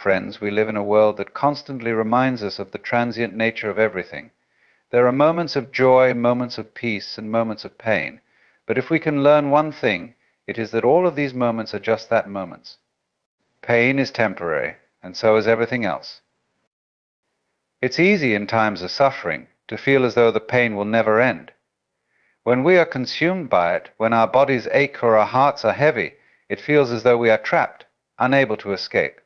Friends, we live in a world that constantly reminds us of the transient nature of everything. There are moments of joy, moments of peace, and moments of pain. But if we can learn one thing, it is that all of these moments are just that, moments. Pain is temporary, and so is everything else. It's easy in times of suffering to feel as though the pain will never end. When we are consumed by it, when our bodies ache or our hearts are heavy, it feels as though we are trapped, unable to escape.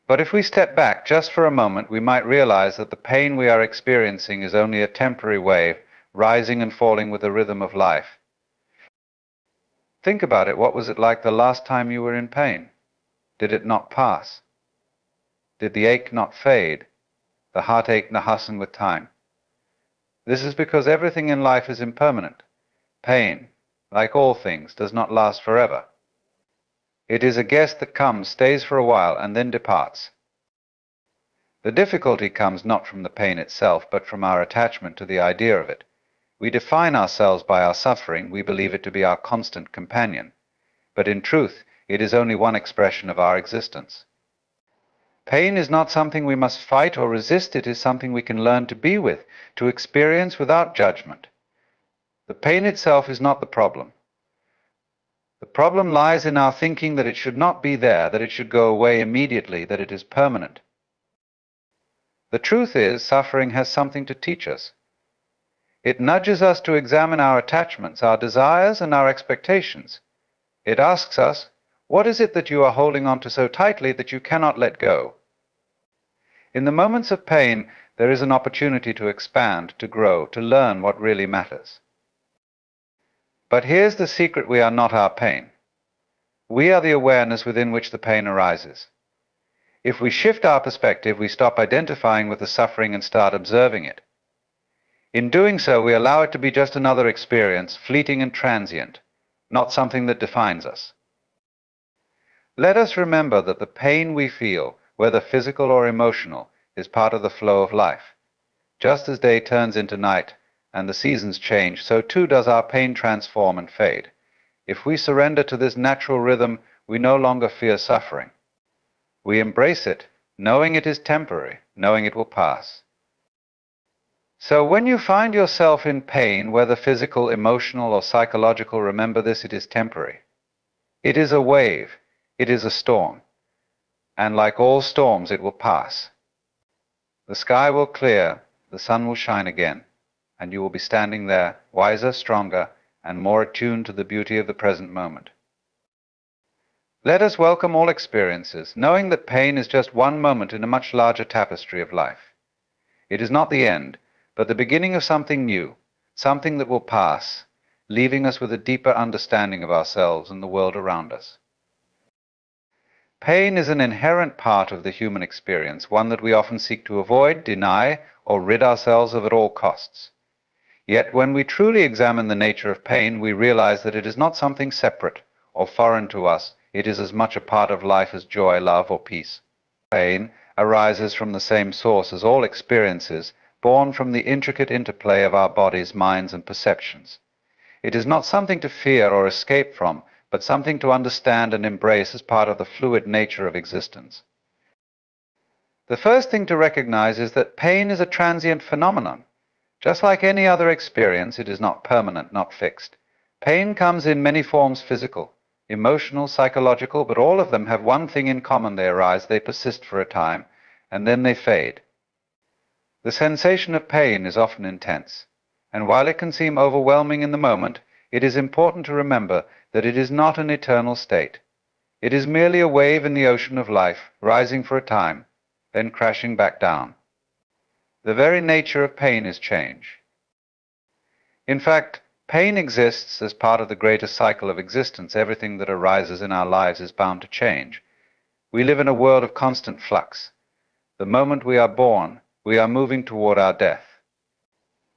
But if we step back just for a moment, we might realize that the pain we are experiencing is only a temporary wave, rising and falling with the rhythm of life. Think about it. What was it like the last time you were in pain? Did it not pass? Did the ache not fade? The heartache not hasten with time? This is because everything in life is impermanent. Pain, like all things, does not last forever. It is a guest that comes, stays for a while, and then departs. The difficulty comes not from the pain itself, but from our attachment to the idea of it. We define ourselves by our suffering. We believe it to be our constant companion. But in truth, it is only one expression of our existence. Pain is not something we must fight or resist. It is something we can learn to be with, to experience without judgment. The pain itself is not the problem. The problem lies in our thinking that it should not be there, that it should go away immediately, that it is permanent. The truth is, suffering has something to teach us. It nudges us to examine our attachments, our desires, and our expectations. It asks us, what is it that you are holding on to so tightly that you cannot let go? In the moments of pain, there is an opportunity to expand, to grow, to learn what really matters. But here's the secret: we are not our pain. We are the awareness within which the pain arises. If we shift our perspective, we stop identifying with the suffering and start observing it. In doing so, we allow it to be just another experience, fleeting and transient, not something that defines us. Let us remember that the pain we feel, whether physical or emotional, is part of the flow of life. Just as day turns into night and the seasons change, so too does our pain transform and fade. If we surrender to this natural rhythm, we no longer fear suffering. We embrace it, knowing it is temporary, knowing it will pass. So when you find yourself in pain, whether physical, emotional, or psychological, remember this: it is temporary. It is a wave. It is a storm. And like all storms, it will pass. The sky will clear, the sun will shine again, and you will be standing there, wiser, stronger, and more attuned to the beauty of the present moment. Let us welcome all experiences, knowing that pain is just one moment in a much larger tapestry of life. It is not the end, but the beginning of something new, something that will pass, leaving us with a deeper understanding of ourselves and the world around us. Pain is an inherent part of the human experience, one that we often seek to avoid, deny, or rid ourselves of at all costs. Yet when we truly examine the nature of pain, we realize that it is not something separate or foreign to us. It is as much a part of life as joy, love, or peace. Pain arises from the same source as all experiences, born from the intricate interplay of our bodies, minds, and perceptions. It is not something to fear or escape from, but something to understand and embrace as part of the fluid nature of existence. The first thing to recognize is that pain is a transient phenomenon. Just like any other experience, it is not permanent, not fixed. Pain comes in many forms: physical, emotional, psychological, but all of them have one thing in common: they arise, they persist for a time, and then they fade. The sensation of pain is often intense, and while it can seem overwhelming in the moment, it is important to remember that it is not an eternal state. It is merely a wave in the ocean of life, rising for a time, then crashing back down. The very nature of pain is change. In fact, pain exists as part of the greater cycle of existence. Everything that arises in our lives is bound to change. We live in a world of constant flux. The moment we are born, we are moving toward our death.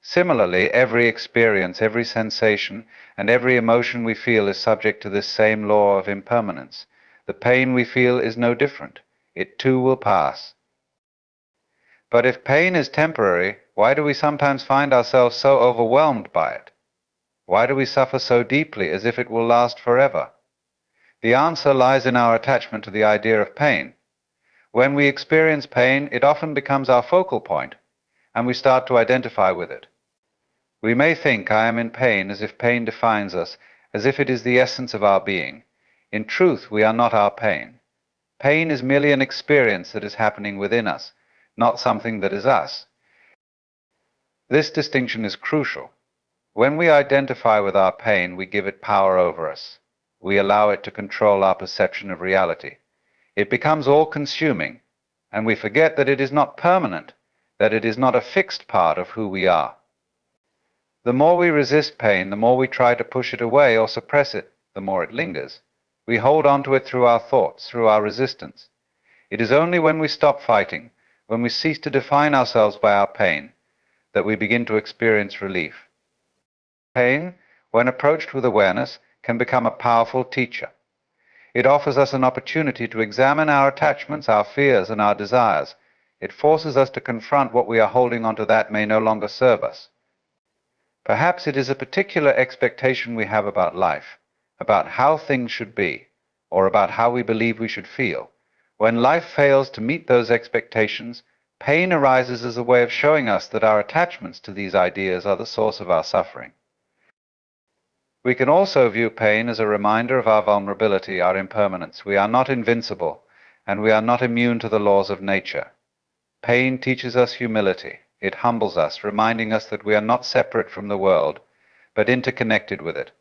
Similarly, every experience, every sensation, and every emotion we feel is subject to this same law of impermanence. The pain we feel is no different. It too will pass. But if pain is temporary, why do we sometimes find ourselves so overwhelmed by it? Why do we suffer so deeply, as if it will last forever? The answer lies in our attachment to the idea of pain. When we experience pain, it often becomes our focal point, and we start to identify with it. We may think, I am in pain, as if pain defines us, as if it is the essence of our being. In truth, we are not our pain. Pain is merely an experience that is happening within us, not something that is us. This distinction is crucial. When we identify with our pain, we give it power over us. We allow it to control our perception of reality. It becomes all-consuming, and we forget that it is not permanent, that it is not a fixed part of who we are. The more we resist pain, the more we try to push it away or suppress it, the more it lingers. We hold on to it through our thoughts, through our resistance. It is only when we stop fighting, when we cease to define ourselves by our pain, that we begin to experience relief. Pain, when approached with awareness, can become a powerful teacher. It offers us an opportunity to examine our attachments, our fears, and our desires. It forces us to confront what we are holding onto that may no longer serve us. Perhaps it is a particular expectation we have about life, about how things should be, or about how we believe we should feel. When life fails to meet those expectations, pain arises as a way of showing us that our attachments to these ideas are the source of our suffering. We can also view pain as a reminder of our vulnerability, our impermanence. We are not invincible, and we are not immune to the laws of nature. Pain teaches us humility. It humbles us, reminding us that we are not separate from the world, but interconnected with it.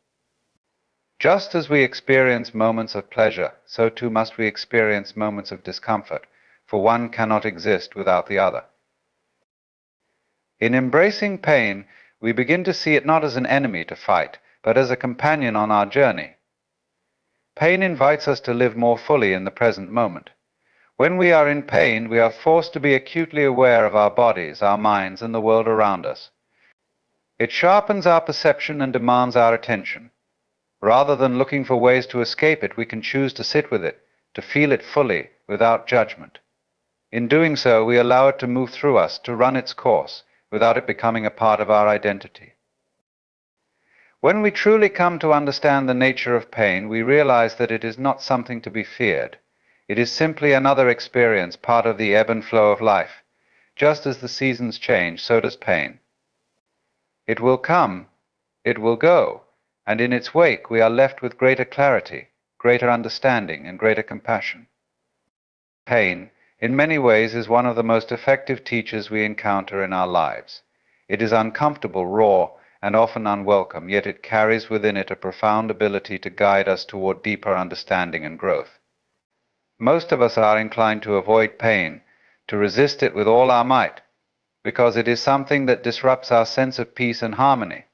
Just as we experience moments of pleasure, so too must we experience moments of discomfort, for one cannot exist without the other. In embracing pain, we begin to see it not as an enemy to fight, but as a companion on our journey. Pain invites us to live more fully in the present moment. When we are in pain, we are forced to be acutely aware of our bodies, our minds, and the world around us. It sharpens our perception and demands our attention. Rather than looking for ways to escape it, we can choose to sit with it, to feel it fully, without judgment. In doing so, we allow it to move through us, to run its course, without it becoming a part of our identity. When we truly come to understand the nature of pain, we realize that it is not something to be feared. It is simply another experience, part of the ebb and flow of life. Just as the seasons change, so does pain. It will come, it will go, and in its wake we are left with greater clarity, greater understanding, and greater compassion. Pain, in many ways, is one of the most effective teachers we encounter in our lives. It is uncomfortable, raw, and often unwelcome, yet it carries within it a profound ability to guide us toward deeper understanding and growth. Most of us are inclined to avoid pain, to resist it with all our might, because it is something that disrupts our sense of peace and harmony.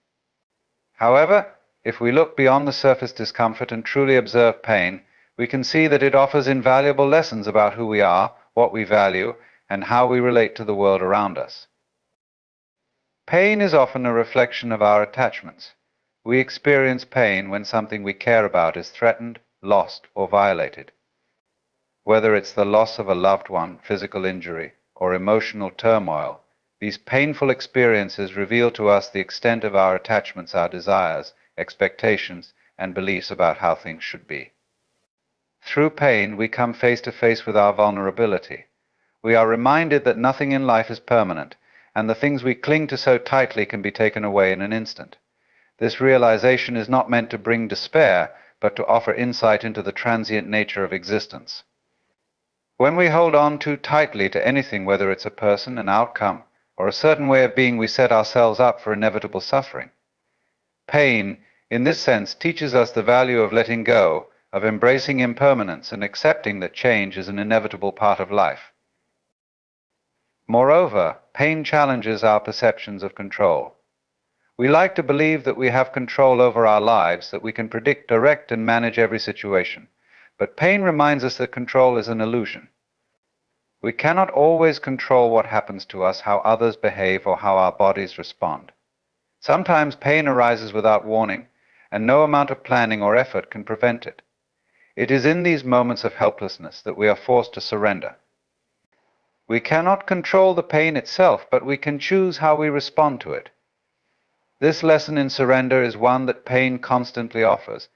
However, if we look beyond the surface discomfort and truly observe pain, we can see that it offers invaluable lessons about who we are, what we value, and how we relate to the world around us. Pain is often a reflection of our attachments. We experience pain when something we care about is threatened, lost, or violated. Whether it's the loss of a loved one, physical injury, or emotional turmoil, these painful experiences reveal to us the extent of our attachments, our desires, expectations, and beliefs about how things should be. Through pain, we come face to face with our vulnerability. We are reminded that nothing in life is permanent, and the things we cling to so tightly can be taken away in an instant. This realization is not meant to bring despair, but to offer insight into the transient nature of existence. When we hold on too tightly to anything, whether it's a person, an outcome, or a certain way of being, we set ourselves up for inevitable suffering. Pain, in this sense, teaches us the value of letting go, of embracing impermanence and accepting that change is an inevitable part of life. Moreover, pain challenges our perceptions of control. We like to believe that we have control over our lives, that we can predict, direct, and manage every situation. But pain reminds us that control is an illusion. We cannot always control what happens to us, how others behave, or how our bodies respond. Sometimes pain arises without warning, and no amount of planning or effort can prevent it. It is in these moments of helplessness that we are forced to surrender. We cannot control the pain itself, but we can choose how we respond to it. This lesson in surrender is one that pain constantly offers.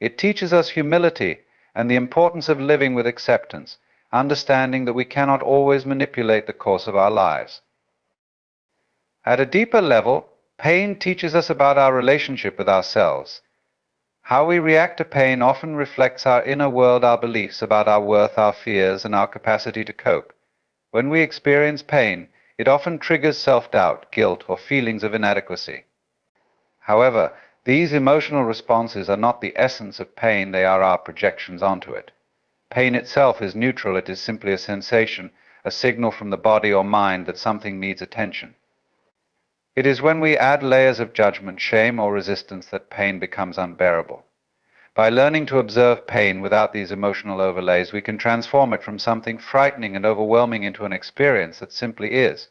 It teaches us humility and the importance of living with acceptance, understanding that we cannot always manipulate the course of our lives. At a deeper level, pain teaches us about our relationship with ourselves. How we react to pain often reflects our inner world, our beliefs about our worth, our fears, and our capacity to cope. When we experience pain, it often triggers self-doubt, guilt, or feelings of inadequacy. However, these emotional responses are not the essence of pain, they are our projections onto it. Pain itself is neutral, it is simply a sensation, a signal from the body or mind that something needs attention. It is when we add layers of judgment, shame, or resistance that pain becomes unbearable. By learning to observe pain without these emotional overlays, we can transform it from something frightening and overwhelming into an experience that simply is.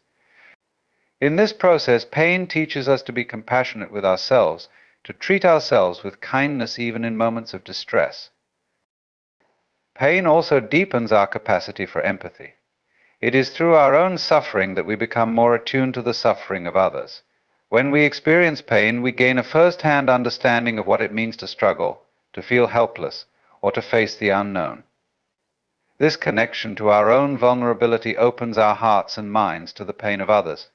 In this process, pain teaches us to be compassionate with ourselves, to treat ourselves with kindness even in moments of distress. Pain also deepens our capacity for empathy. It is through our own suffering that we become more attuned to the suffering of others. When we experience pain, we gain a first-hand understanding of what it means to struggle, to feel helpless, or to face the unknown. This connection to our own vulnerability opens our hearts and minds to the pain of others.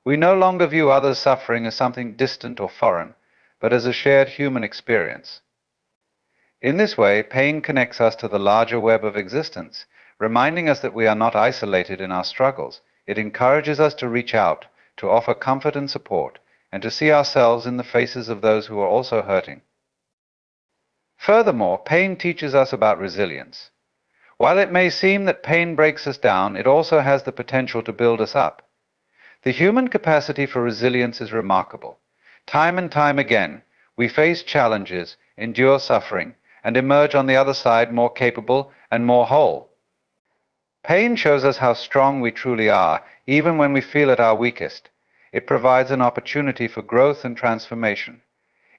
We no longer view others' suffering as something distant or foreign, but as a shared human experience. In this way, pain connects us to the larger web of existence, reminding us that we are not isolated in our struggles. It encourages us to reach out, to offer comfort and support, and to see ourselves in the faces of those who are also hurting. Furthermore, pain teaches us about resilience. While it may seem that pain breaks us down, it also has the potential to build us up. The human capacity for resilience is remarkable. Time and time again, we face challenges, endure suffering, and emerge on the other side more capable and more whole. Pain shows us how strong we truly are, even when we feel at our weakest. It provides an opportunity for growth and transformation.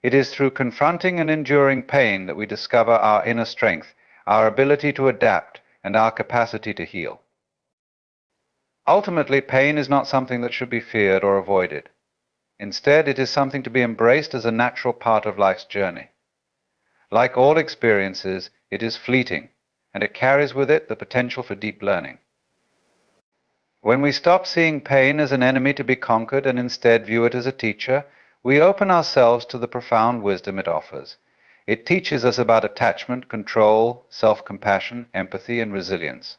It is through confronting and enduring pain that we discover our inner strength, our ability to adapt, and our capacity to heal. Ultimately, pain is not something that should be feared or avoided. Instead, it is something to be embraced as a natural part of life's journey. Like all experiences, it is fleeting, and it carries with it the potential for deep learning. When we stop seeing pain as an enemy to be conquered and instead view it as a teacher, we open ourselves to the profound wisdom it offers. It teaches us about attachment, control, self-compassion, empathy, and resilience.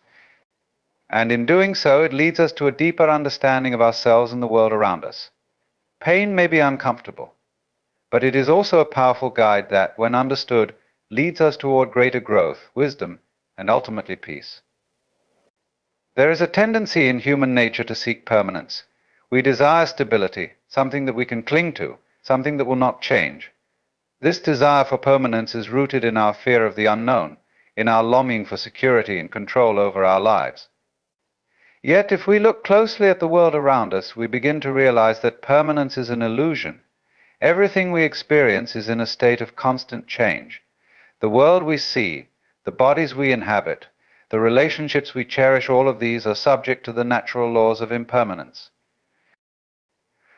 And in doing so, it leads us to a deeper understanding of ourselves and the world around us. Pain may be uncomfortable, but it is also a powerful guide that, when understood, leads us toward greater growth, wisdom, and ultimately peace. There is a tendency in human nature to seek permanence. We desire stability, something that we can cling to, something that will not change. This desire for permanence is rooted in our fear of the unknown, in our longing for security and control over our lives. Yet, if we look closely at the world around us, we begin to realize that permanence is an illusion. Everything we experience is in a state of constant change. The world we see, the bodies we inhabit, the relationships we cherish, all of these are subject to the natural laws of impermanence.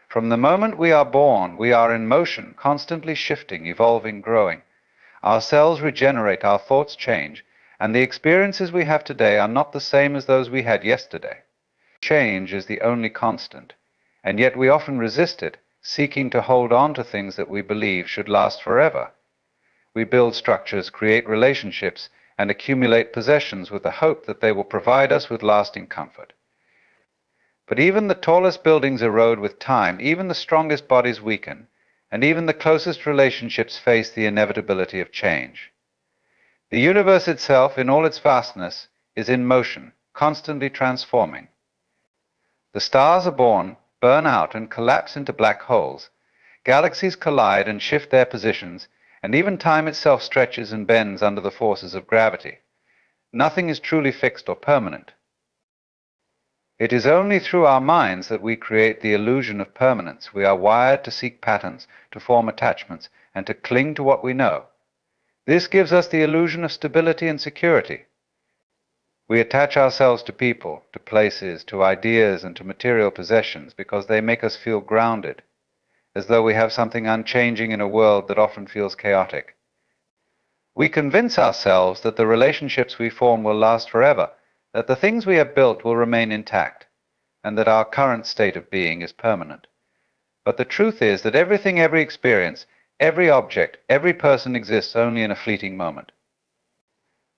From the moment we are born, we are in motion, constantly shifting, evolving, growing. Our cells regenerate, our thoughts change, and the experiences we have today are not the same as those we had yesterday. Change is the only constant, and yet we often resist it, seeking to hold on to things that we believe should last forever. We build structures, create relationships, and accumulate possessions with the hope that they will provide us with lasting comfort. But even the tallest buildings erode with time, even the strongest bodies weaken, and even the closest relationships face the inevitability of change. The universe itself, in all its vastness, is in motion, constantly transforming. The stars are born, burn out, and collapse into black holes. Galaxies collide and shift their positions, and even time itself stretches and bends under the forces of gravity. Nothing is truly fixed or permanent. It is only through our minds that we create the illusion of permanence. We are wired to seek patterns, to form attachments, and to cling to what we know. This gives us the illusion of stability and security. We attach ourselves to people, to places, to ideas, and to material possessions because they make us feel grounded, as though we have something unchanging in a world that often feels chaotic. We convince ourselves that the relationships we form will last forever, that the things we have built will remain intact, and that our current state of being is permanent. But the truth is that everything, every experience, every object, every person exists only in a fleeting moment.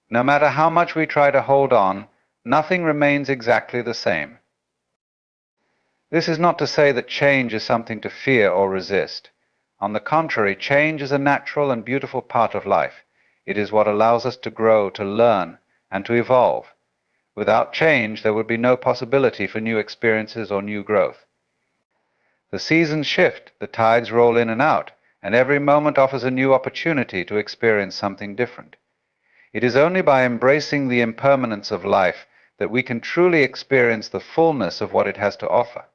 No matter how much we try to hold on, nothing remains exactly the same. This is not to say that change is something to fear or resist. On the contrary, change is a natural and beautiful part of life. It is what allows us to grow, to learn, and to evolve. Without change, there would be no possibility for new experiences or new growth. The seasons shift, the tides roll in and out, and every moment offers a new opportunity to experience something different. It is only by embracing the impermanence of life that we can truly experience the fullness of what it has to offer.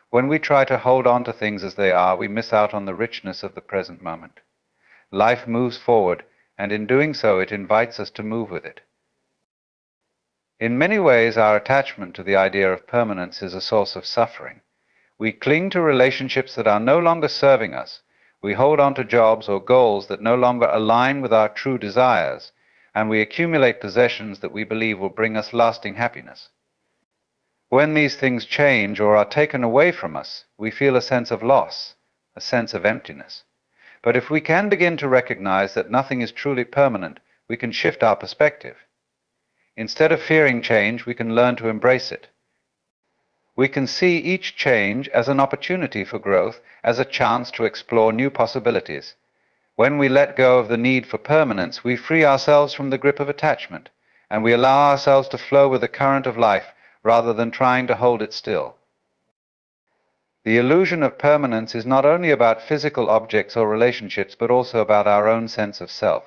When we try to hold on to things as they are, we miss out on the richness of the present moment. Life moves forward, and in doing so, it invites us to move with it. In many ways, our attachment to the idea of permanence is a source of suffering. We cling to relationships that are no longer serving us. We hold on to jobs or goals that no longer align with our true desires, and we accumulate possessions that we believe will bring us lasting happiness. When these things change or are taken away from us, we feel a sense of loss, a sense of emptiness. But if we can begin to recognize that nothing is truly permanent, we can shift our perspective. Instead of fearing change, we can learn to embrace it. We can see each change as an opportunity for growth, as a chance to explore new possibilities. When we let go of the need for permanence, we free ourselves from the grip of attachment, and we allow ourselves to flow with the current of life rather than trying to hold it still. The illusion of permanence is not only about physical objects or relationships, but also about our own sense of self.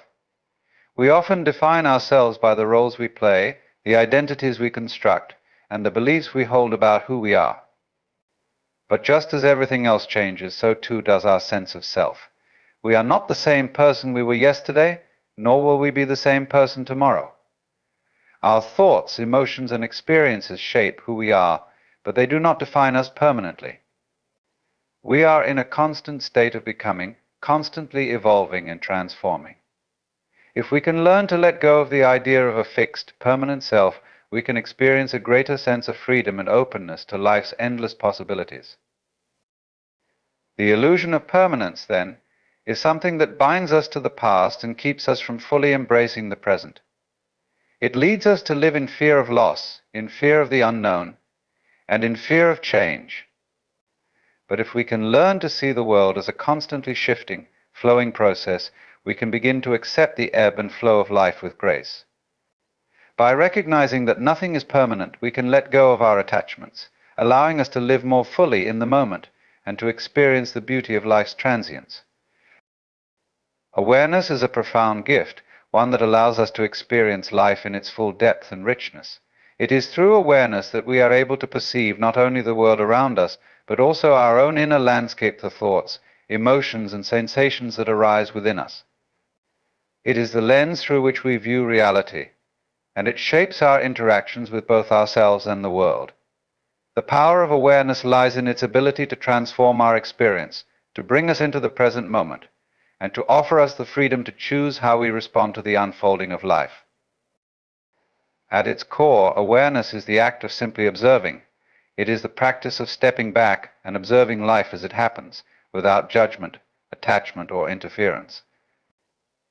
We often define ourselves by the roles we play, the identities we construct, and the beliefs we hold about who we are. But just as everything else changes, so too does our sense of self. We are not the same person we were yesterday, nor will we be the same person tomorrow. Our thoughts, emotions, and experiences shape who we are, but they do not define us permanently. We are in a constant state of becoming, constantly evolving and transforming. If we can learn to let go of the idea of a fixed, permanent self, we can experience a greater sense of freedom and openness to life's endless possibilities. The illusion of permanence, then, is something that binds us to the past and keeps us from fully embracing the present. It leads us to live in fear of loss, in fear of the unknown, and in fear of change. But if we can learn to see the world as a constantly shifting, flowing process, we can begin to accept the ebb and flow of life with grace. By recognizing that nothing is permanent, we can let go of our attachments, allowing us to live more fully in the moment and to experience the beauty of life's transience. Awareness is a profound gift, one that allows us to experience life in its full depth and richness. It is through awareness that we are able to perceive not only the world around us, but also our own inner landscape of thoughts, emotions, and sensations that arise within us. It is the lens through which we view reality, and it shapes our interactions with both ourselves and the world. The power of awareness lies in its ability to transform our experience, to bring us into the present moment, and to offer us the freedom to choose how we respond to the unfolding of life. At its core, awareness is the act of simply observing. It is the practice of stepping back and observing life as it happens, without judgment, attachment, or interference.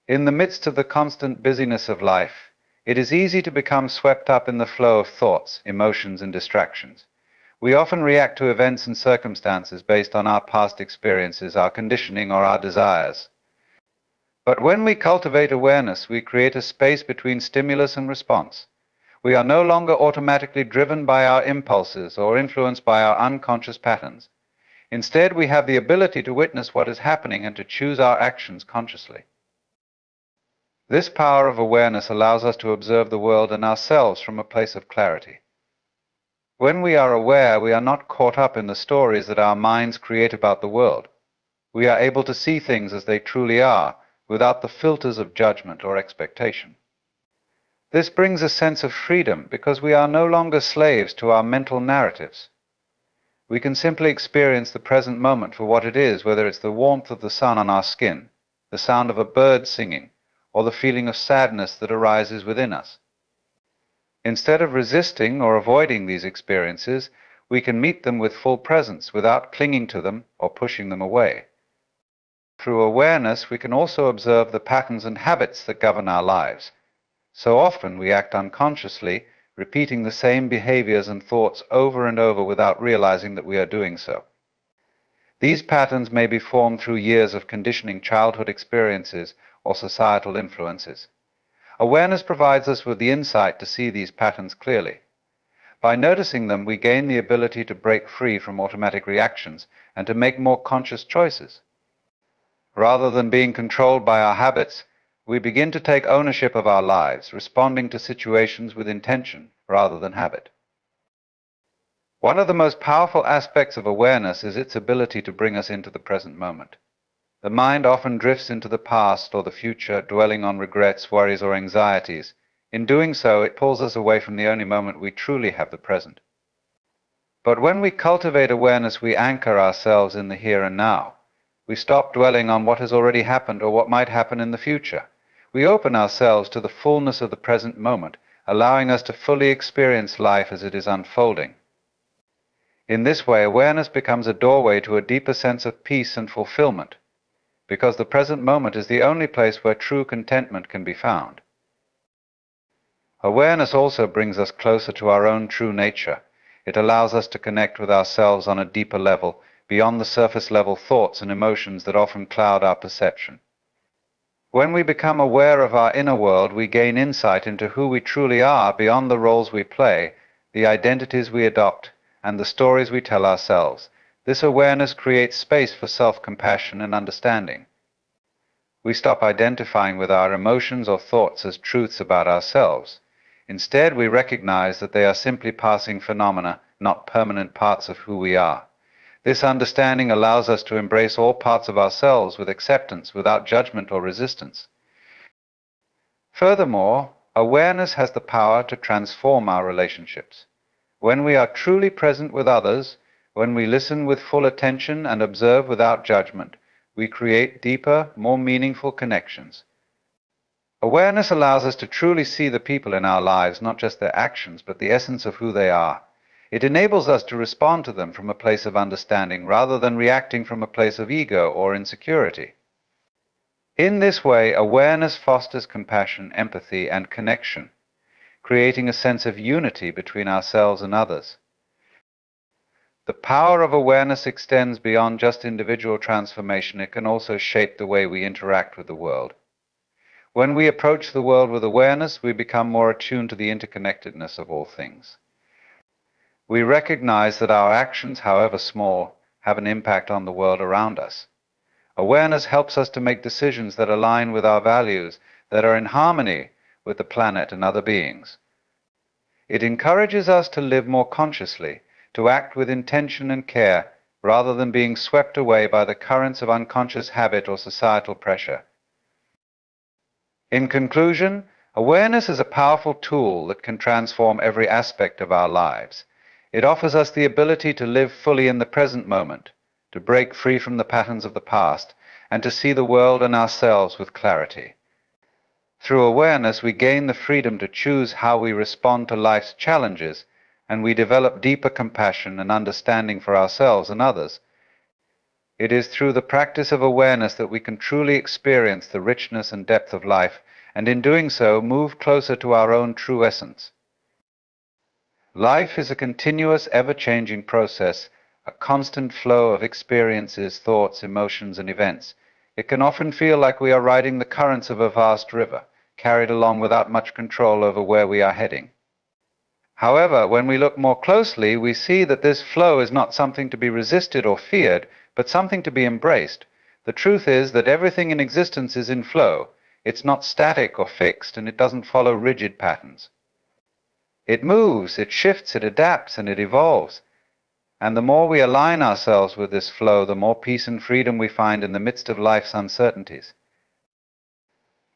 In the midst of the constant busyness of life, it is easy to become swept up in the flow of thoughts, emotions, and distractions. We often react to events and circumstances based on our past experiences, our conditioning, or our desires. But when we cultivate awareness, we create a space between stimulus and response. We are no longer automatically driven by our impulses or influenced by our unconscious patterns. Instead, we have the ability to witness what is happening and to choose our actions consciously. This power of awareness allows us to observe the world and ourselves from a place of clarity. When we are aware, we are not caught up in the stories that our minds create about the world. We are able to see things as they truly are, without the filters of judgment or expectation. This brings a sense of freedom because we are no longer slaves to our mental narratives. We can simply experience the present moment for what it is, whether it's the warmth of the sun on our skin, the sound of a bird singing, or the feeling of sadness that arises within us. Instead of resisting or avoiding these experiences, we can meet them with full presence without clinging to them or pushing them away. Through awareness, we can also observe the patterns and habits that govern our lives. So often we act unconsciously, repeating the same behaviors and thoughts over and over without realizing that we are doing so. These patterns may be formed through years of conditioning, childhood experiences, or societal influences. Awareness provides us with the insight to see these patterns clearly. By noticing them, we gain the ability to break free from automatic reactions and to make more conscious choices. Rather than being controlled by our habits, we begin to take ownership of our lives, responding to situations with intention rather than habit. One of the most powerful aspects of awareness is its ability to bring us into the present moment. The mind often drifts into the past or the future, dwelling on regrets, worries, or anxieties. In doing so, it pulls us away from the only moment we truly have, the present. But when we cultivate awareness, we anchor ourselves in the here and now. We stop dwelling on what has already happened or what might happen in the future. We open ourselves to the fullness of the present moment, allowing us to fully experience life as it is unfolding. In this way, awareness becomes a doorway to a deeper sense of peace and fulfillment, because the present moment is the only place where true contentment can be found. Awareness also brings us closer to our own true nature. It allows us to connect with ourselves on a deeper level, beyond the surface level thoughts and emotions that often cloud our perception. When we become aware of our inner world, we gain insight into who we truly are beyond the roles we play, the identities we adopt, and the stories we tell ourselves. This awareness creates space for self-compassion and understanding. We stop identifying with our emotions or thoughts as truths about ourselves. Instead, we recognize that they are simply passing phenomena, not permanent parts of who we are. This understanding allows us to embrace all parts of ourselves with acceptance, without judgment or resistance. Furthermore, awareness has the power to transform our relationships. When we are truly present with others, when we listen with full attention and observe without judgment, we create deeper, more meaningful connections. Awareness allows us to truly see the people in our lives, not just their actions, but the essence of who they are. It enables us to respond to them from a place of understanding rather than reacting from a place of ego or insecurity. In this way, awareness fosters compassion, empathy, and connection, creating a sense of unity between ourselves and others. The power of awareness extends beyond just individual transformation. It can also shape the way we interact with the world. When we approach the world with awareness, we become more attuned to the interconnectedness of all things. We recognize that our actions, however small, have an impact on the world around us. Awareness helps us to make decisions that align with our values, that are in harmony with the planet and other beings. It encourages us to live more consciously, to act with intention and care, rather than being swept away by the currents of unconscious habit or societal pressure. In conclusion, awareness is a powerful tool that can transform every aspect of our lives. It offers us the ability to live fully in the present moment, to break free from the patterns of the past, and to see the world and ourselves with clarity. Through awareness, we gain the freedom to choose how we respond to life's challenges, and we develop deeper compassion and understanding for ourselves and others. It is through the practice of awareness that we can truly experience the richness and depth of life, and in doing so, move closer to our own true essence. Life is a continuous, ever-changing process, a constant flow of experiences, thoughts, emotions, and events. It can often feel like we are riding the currents of a vast river, carried along without much control over where we are heading. However, when we look more closely, we see that this flow is not something to be resisted or feared, but something to be embraced. The truth is that everything in existence is in flow. It's not static or fixed, and it doesn't follow rigid patterns. It moves, it shifts, it adapts, and it evolves. And the more we align ourselves with this flow, the more peace and freedom we find in the midst of life's uncertainties.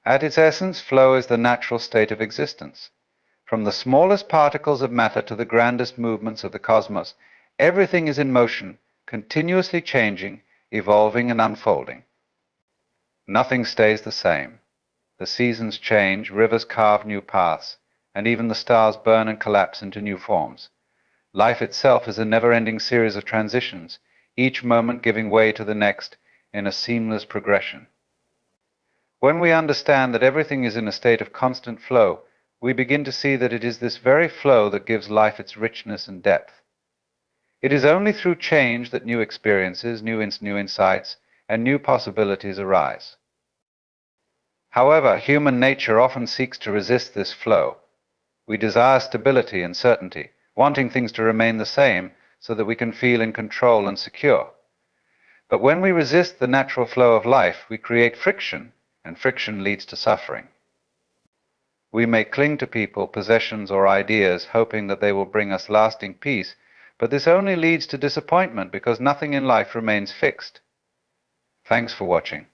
At its essence, flow is the natural state of existence. From the smallest particles of matter to the grandest movements of the cosmos, everything is in motion, continuously changing, evolving, and unfolding. Nothing stays the same. The seasons change, rivers carve new paths, and even the stars burn and collapse into new forms. Life itself is a never-ending series of transitions, each moment giving way to the next in a seamless progression. When we understand that everything is in a state of constant flow, we begin to see that it is this very flow that gives life its richness and depth. It is only through change that new experiences, new insights, and new possibilities arise. However, human nature often seeks to resist this flow. We desire stability and certainty, wanting things to remain the same so that we can feel in control and secure. But when we resist the natural flow of life, we create friction, and friction leads to suffering. We may cling to people, possessions, or ideas, hoping that they will bring us lasting peace, but this only leads to disappointment because nothing in life remains fixed. Thanks for watching.